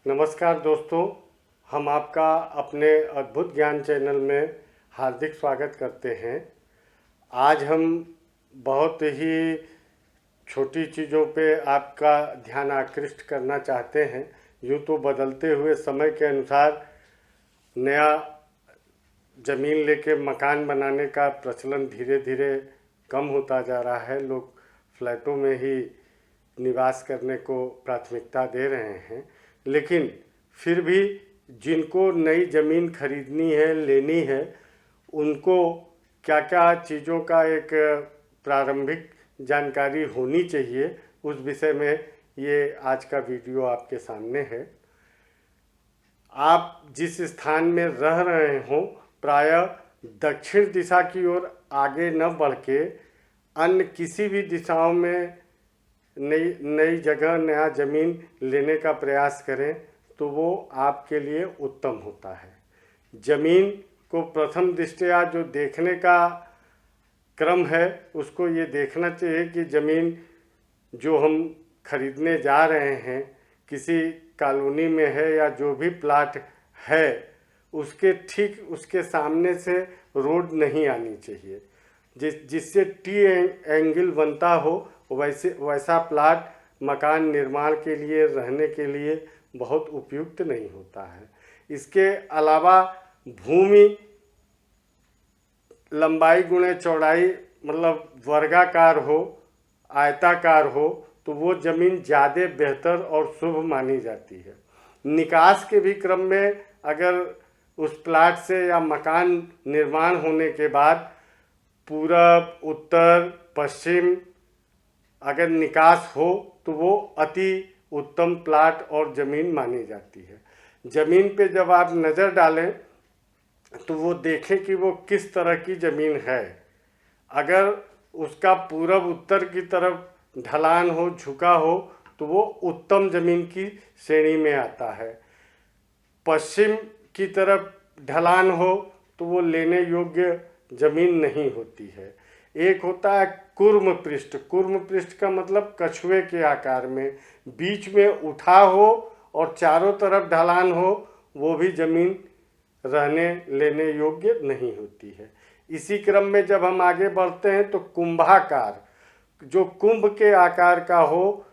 नमस्कार दोस्तों, हम आपका अपने अद्भुत ज्ञान चैनल में हार्दिक स्वागत करते हैं। आज हम बहुत ही छोटी चीज़ों पे आपका ध्यान आकृष्ट करना चाहते हैं। यूँ तो बदलते हुए समय के अनुसार नया ज़मीन लेके मकान बनाने का प्रचलन धीरे धीरे कम होता जा रहा है। लोग फ्लैटों में ही निवास करने को प्राथमिकता दे रहे हैं, लेकिन फिर भी जिनको नई ज़मीन खरीदनी है, लेनी है, उनको क्या क्या चीज़ों का एक प्रारंभिक जानकारी होनी चाहिए, उस विषय में ये आज का वीडियो आपके सामने है। आप जिस स्थान में रह रहे हों, प्रायः दक्षिण दिशा की ओर आगे न बढ़ के अन्य किसी भी दिशाओं में नई जगह, नया ज़मीन लेने का प्रयास करें तो वो आपके लिए उत्तम होता है। ज़मीन को प्रथम दृष्टया जो देखने का क्रम है, उसको ये देखना चाहिए कि ज़मीन जो हम खरीदने जा रहे हैं किसी कॉलोनी में है या जो भी प्लाट है, उसके ठीक उसके सामने से रोड नहीं आनी चाहिए, जिससे टी एंगल बनता हो। वैसा प्लाट मकान निर्माण के लिए, रहने के लिए बहुत उपयुक्त नहीं होता है। इसके अलावा भूमि लंबाई गुणे चौड़ाई मतलब वर्गाकार हो, आयताकार हो, तो वो ज़मीन ज़्यादा बेहतर और शुभ मानी जाती है। निकास के भी क्रम में अगर उस प्लाट से या मकान निर्माण होने के बाद पूरब, उत्तर, पश्चिम अगर निकास हो तो वो अति उत्तम प्लाट और ज़मीन मानी जाती है। ज़मीन पे जब आप नज़र डालें तो वो देखें कि वो किस तरह की ज़मीन है। अगर उसका पूरब उत्तर की तरफ ढलान हो, झुका हो, तो वो उत्तम ज़मीन की श्रेणी में आता है। पश्चिम की तरफ ढलान हो तो वो लेने योग्य ज़मीन नहीं होती है। एक होता है कूर्म पृष्ठ। कूर्म पृष्ठ का मतलब कछुए के आकार में, बीच में उठा हो और चारों तरफ ढलान हो, वो भी ज़मीन रहने लेने योग्य नहीं होती है। इसी क्रम में जब हम आगे बढ़ते हैं तो कुंभाकार, जो कुंभ के आकार का हो,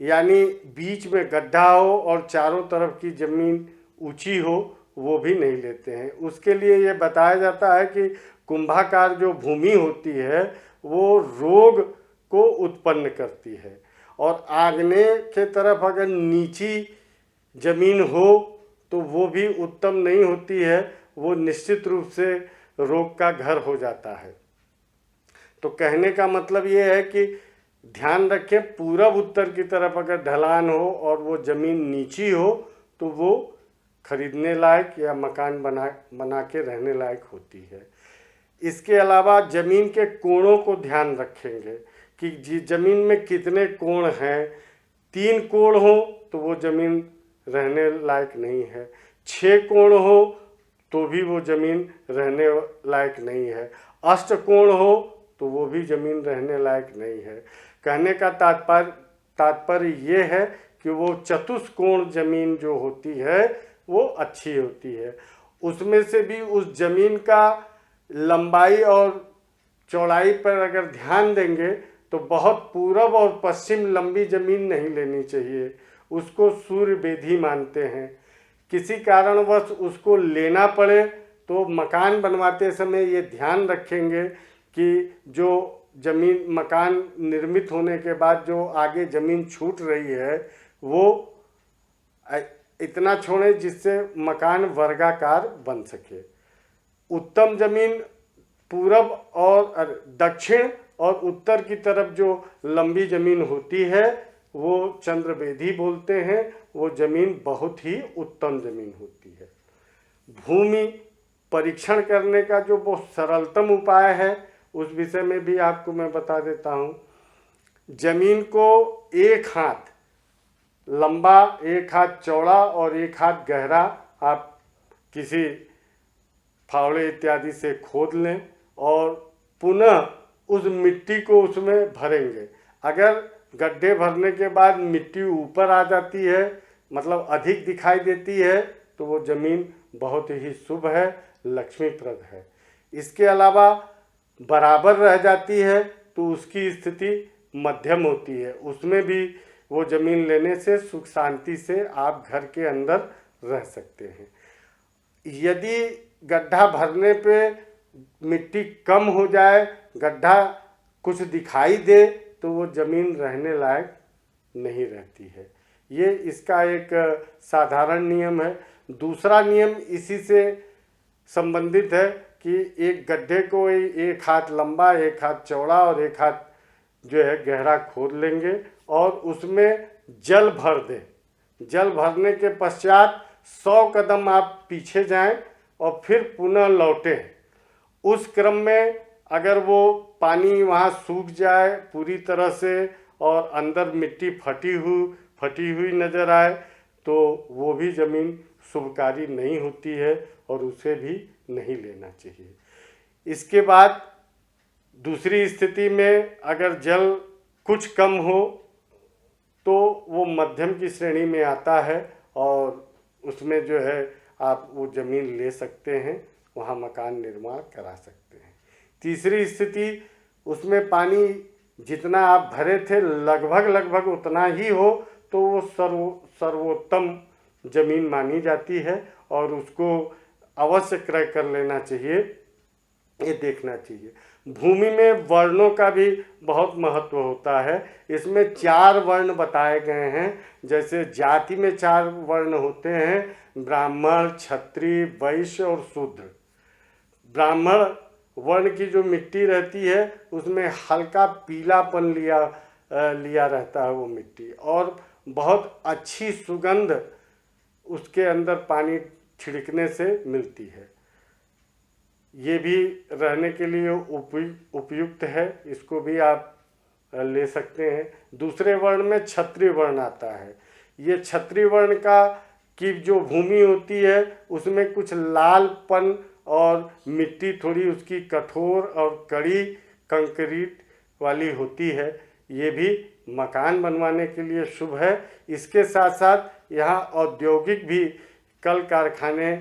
यानी बीच में गड्ढा हो और चारों तरफ की ज़मीन ऊंची हो, वो भी नहीं लेते हैं। उसके लिए ये बताया जाता है कि कुंभाकार जो भूमि होती है वो रोग को उत्पन्न करती है, और आग्नेय के तरफ अगर नीची ज़मीन हो तो वो भी उत्तम नहीं होती है, वो निश्चित रूप से रोग का घर हो जाता है। तो कहने का मतलब ये है कि ध्यान रखें, पूरब उत्तर की तरफ अगर ढलान हो और वो ज़मीन नीची हो तो वो खरीदने लायक या मकान बना के रहने लायक होती है। इसके अलावा ज़मीन के कोणों को ध्यान रखेंगे कि ज़मीन में कितने कोण हैं। 3 कोण हो तो वो ज़मीन रहने लायक नहीं है, 6 कोण हो तो भी वो ज़मीन रहने लायक नहीं है, अष्टकोण हो तो वो भी ज़मीन रहने लायक नहीं है। कहने का तात्पर्य ये है कि वो चतुष्कोण ज़मीन जो होती है वो अच्छी होती है। उसमें से भी उस ज़मीन का लंबाई और चौड़ाई पर अगर ध्यान देंगे तो बहुत पूरब और पश्चिम लंबी ज़मीन नहीं लेनी चाहिए, उसको सूर्य बेधी मानते हैं। किसी कारणवश उसको लेना पड़े तो मकान बनवाते समय ये ध्यान रखेंगे कि जो ज़मीन मकान निर्मित होने के बाद जो आगे ज़मीन छूट रही है वो इतना छोड़ें जिससे मकान वर्गाकार बन सके। उत्तम ज़मीन पूरब और दक्षिण और उत्तर की तरफ जो लंबी ज़मीन होती है वो चंद्रवेदी बोलते हैं, वो ज़मीन बहुत ही उत्तम ज़मीन होती है। भूमि परीक्षण करने का जो बहुत सरलतम उपाय है उस विषय में भी आपको मैं बता देता हूँ। ज़मीन को 1 हाथ लंबा, 1 हाथ चौड़ा और 1 हाथ गहरा आप किसी फावड़े इत्यादि से खोद लें और पुनः उस मिट्टी को उसमें भरेंगे। अगर गड्ढे भरने के बाद मिट्टी ऊपर आ जाती है, मतलब अधिक दिखाई देती है तो वो ज़मीन बहुत ही शुभ है, लक्ष्मीप्रद है। इसके अलावा बराबर रह जाती है तो उसकी स्थिति मध्यम होती है, उसमें भी वो ज़मीन लेने से सुख शांति से आप घर के अंदर रह सकते हैं। यदि गड्ढा भरने पे मिट्टी कम हो जाए, गड्ढा कुछ दिखाई दे, तो वो ज़मीन रहने लायक नहीं रहती है। ये इसका एक साधारण नियम है। दूसरा नियम इसी से संबंधित है कि एक गड्ढे को एक हाथ लंबा, एक हाथ चौड़ा और एक हाथ जो है गहरा खोद लेंगे और उसमें जल भर दें। जल भरने के पश्चात 100 कदम आप पीछे जाएं और फिर पुनः लौटें। उस क्रम में अगर वो पानी वहाँ सूख जाए पूरी तरह से और अंदर मिट्टी फटी हुई नज़र आए तो वो भी ज़मीन शुभकारी नहीं होती है और उसे भी नहीं लेना चाहिए। इसके बाद दूसरी स्थिति में अगर जल कुछ कम हो तो वो मध्यम की श्रेणी में आता है और उसमें जो है आप वो ज़मीन ले सकते हैं, वहाँ मकान निर्माण करा सकते हैं। तीसरी स्थिति, उसमें पानी जितना आप भरे थे लगभग उतना ही हो तो वो सर्वोत्तम ज़मीन मानी जाती है और उसको अवश्य क्रय कर लेना चाहिए, ये देखना चाहिए। भूमि में वर्णों का भी बहुत महत्व होता है। इसमें 4 वर्ण बताए गए हैं। जैसे जाति में 4 वर्ण होते हैं, ब्राह्मण, क्षत्रिय, वैश्य और शूद्र। ब्राह्मण वर्ण की जो मिट्टी रहती है उसमें हल्का पीलापन लिया रहता है वो मिट्टी और बहुत अच्छी सुगंध उसके अंदर पानी छिड़कने से मिलती है। ये भी रहने के लिए उपयुक्त है, इसको भी आप ले सकते हैं। दूसरे वर्ण में क्षत्रिय वर्ण आता है। ये क्षत्रिय वर्ण की जो भूमि होती है उसमें कुछ लालपन और मिट्टी थोड़ी उसकी कठोर और कड़ी कंक्रीट वाली होती है। ये भी मकान बनवाने के लिए शुभ है। इसके साथ साथ यहाँ औद्योगिक भी कल कारखाने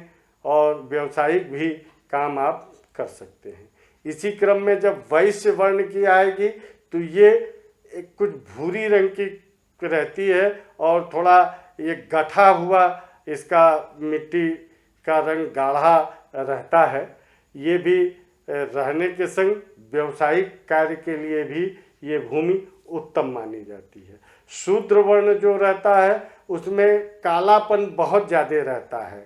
और व्यावसायिक भी काम आप कर सकते हैं। इसी क्रम में जब वैश्य वर्ण की आएगी तो ये एक कुछ भूरी रंग की रहती है और थोड़ा ये गठा हुआ इसका मिट्टी का रंग गाढ़ा रहता है। ये भी रहने के संग व्यावसायिक कार्य के लिए भी ये भूमि उत्तम मानी जाती है। शूद्र वर्ण जो रहता है उसमें कालापन बहुत ज़्यादा रहता है,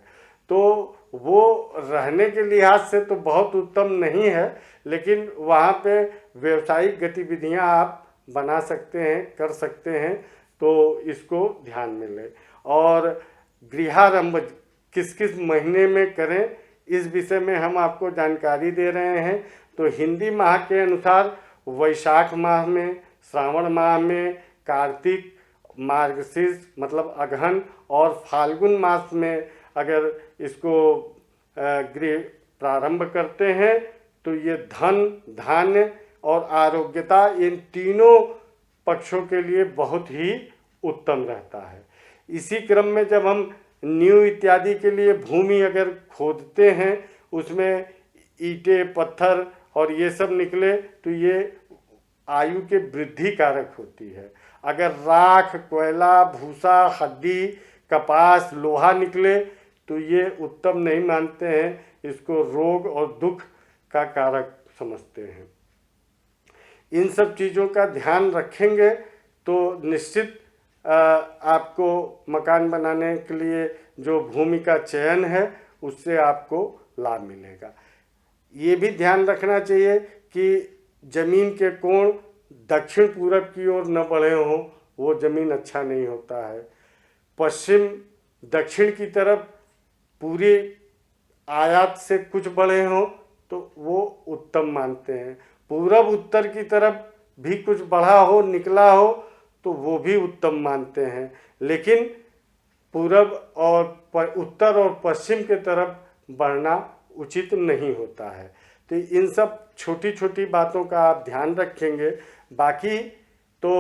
तो वो रहने के लिहाज से तो बहुत उत्तम नहीं है, लेकिन वहाँ पे व्यावसायिक गतिविधियाँ आप बना सकते हैं, कर सकते हैं, तो इसको ध्यान में लें। और गृहारंभ किस किस महीने में करें, इस विषय में हम आपको जानकारी दे रहे हैं। तो हिंदी माह के अनुसार वैशाख माह में, श्रावण माह में, कार्तिक, मार्गशीर्ष मतलब अगहन और फाल्गुन मास में अगर इसको गृह प्रारंभ करते हैं तो ये धन, धान्य और आरोग्यता इन तीनों पक्षों के लिए बहुत ही उत्तम रहता है। इसी क्रम में जब हम नींव इत्यादि के लिए भूमि अगर खोदते हैं उसमें ईंटें, पत्थर और ये सब निकले तो ये आयु के वृद्धि कारक होती है। अगर राख, कोयला, भूसा, हड्डी, कपास, लोहा निकले तो ये उत्तम नहीं मानते हैं, इसको रोग और दुख का कारक समझते हैं। इन सब चीज़ों का ध्यान रखेंगे तो निश्चित आपको मकान बनाने के लिए जो भूमि का चयन है उससे आपको लाभ मिलेगा। ये भी ध्यान रखना चाहिए कि ज़मीन के कोण दक्षिण पूरब की ओर न बढ़े हों, वो ज़मीन अच्छा नहीं होता है। पश्चिम दक्षिण की तरफ पूरी आयात से कुछ बढ़े हों तो वो उत्तम मानते हैं। पूरब उत्तर की तरफ भी कुछ बढ़ा हो, निकला हो तो वो भी उत्तम मानते हैं, लेकिन पूरब और उत्तर और पश्चिम के तरफ बढ़ना उचित नहीं होता है। तो इन सब छोटी छोटी बातों का आप ध्यान रखेंगे। बाकी तो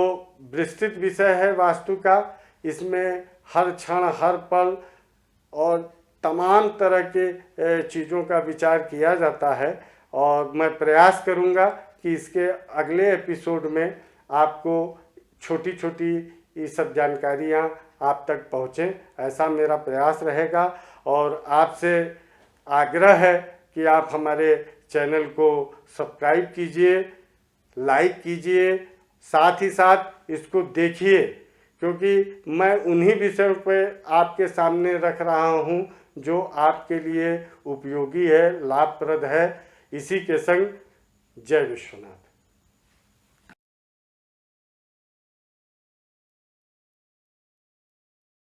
विस्तृत विषय है वास्तु का, इसमें हर क्षण हर पल और तमाम तरह के चीज़ों का विचार किया जाता है। और मैं प्रयास करूंगा कि इसके अगले एपिसोड में आपको छोटी छोटी ये सब जानकारियाँ आप तक पहुँचें, ऐसा मेरा प्रयास रहेगा। और आपसे आग्रह है कि आप हमारे चैनल को सब्सक्राइब कीजिए, लाइक कीजिए, साथ ही साथ इसको देखिए, क्योंकि मैं उन्हीं विषयों पे आपके सामने रख रहा हूँ जो आपके लिए उपयोगी है, लाभप्रद है। इसी के संग जय विश्वनाथ।